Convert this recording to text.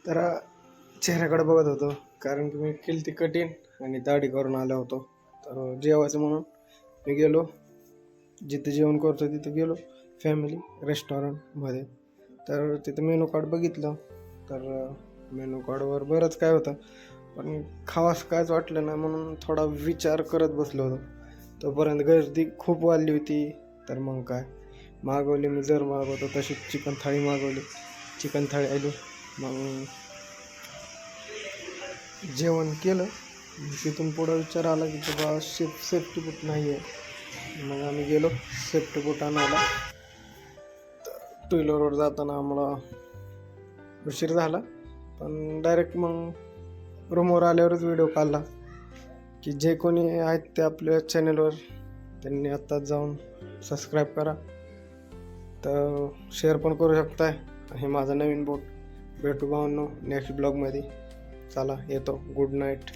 तर चेहऱ्याकडे बघत होतो, कारण की मी केली ती कठीण आणि दाढी करून आलो होतो. तर जेवायचं म्हणून मी गेलो, जिथे जेवण करतो तिथे गेलो फॅमिली रेस्टॉरंटमध्ये. तर तिथं मेनू कार्ड बघितलं, तर मेनू कार्डवर बरंच काय होतं, पण खावास कायच वाटलं नाही म्हणून थोडा विचार करत बसलो होतो. तोपर्यंत गर्दी खूप वाढली होती. तर मग काय मागवली, मी जर मागवतो तशी चिकन थाळी मागवली, चिकन थाळी आली. मग जेवण केलं. तिथून पुढं विचार आला की बाबा सेफ्टी बूट नाही आहे. मग आम्ही गेलो सेफ्टी बूट आणायला. टू व्हीलरवर जाताना आम्हाला उशीर झाला, पण डायरेक्ट मग रूमवर आल्यावरच व्हिडिओ काढला की जे कोणी आहेत ते आपल्या चॅनलवर त्यांनी आत्ताच जाऊन सबस्क्राईब करा, तर शेअर पण करू शकताय. हे माझा नवीन बोट. भेटू भावांनो नेक्स्ट ब्लॉगमध्ये. चला येतो. Good night.